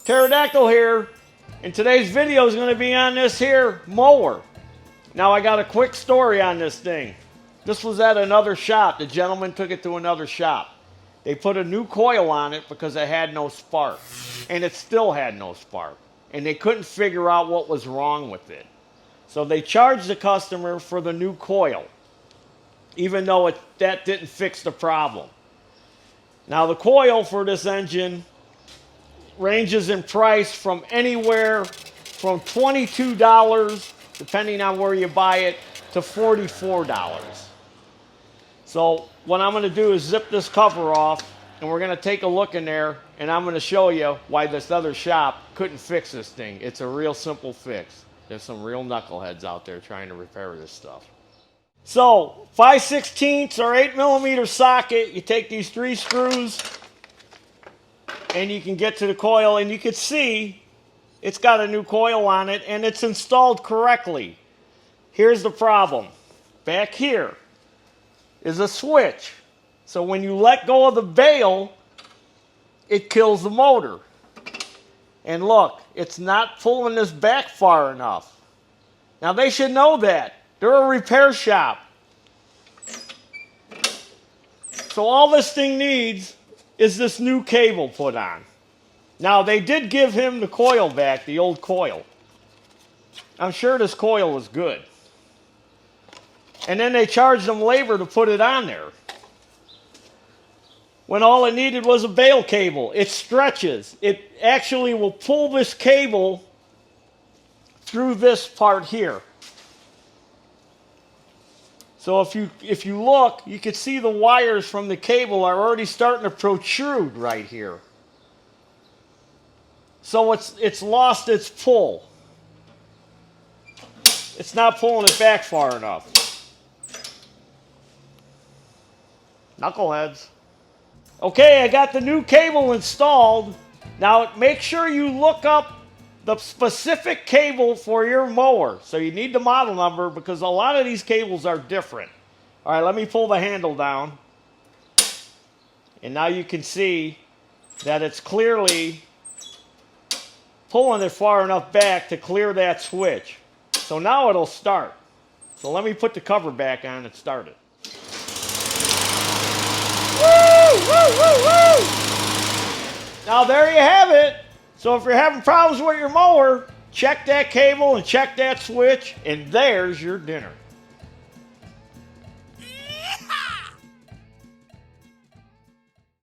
Pterodactyl here, and today's video is going to be on this here mower. Now I got a quick story on this thing. This was at another shop. The gentleman took it to another shop. They put a new coil on it because it had no spark, and it still had no spark, and they couldn't figure out what was wrong with it. So they charged the customer for the new coil, even though that didn't fix the problem. Now the coil for this engine ranges in price from anywhere from $22, depending on where you buy it, to $44. So what I'm going to do is zip this cover off, and we're going to take a look in there, and I'm going to show you why this other shop couldn't fix this thing. It's a real simple fix. There's some real knuckleheads out there trying to repair this stuff. So 5/16 or 8mm socket, you take these 3 screws and you can get to the coil, and you can see it's got a new coil on it and it's installed correctly. Here's the problem. Back here is a switch. So when you let go of the bail, it kills the motor. And look, it's not pulling this back far enough. Now they should know that. They're a repair shop. So all this thing needs is this new cable put on. Now they did give him the coil back, the old coil. I'm sure this coil is good. And then they charged him labor to put it on there, when all it needed was a bail cable. It stretches. It actually will pull this cable through this part here. So if you look, you can see the wires from the cable are already starting to protrude right here. So it's lost its pull. It's not pulling it back far enough. Knuckleheads. Okay, I got the new cable installed. Now make sure you look up the specific cable for your mower. So you need the model number, because a lot of these cables are different. All right, let me pull the handle down. And now you can see that it's clearly pulling it far enough back to clear that switch. So now it'll start. So let me put the cover back on and start it. Woo, woo, woo, woo! Now there you have it. So if you're having problems with your mower, check that cable and check that switch, and there's your dinner.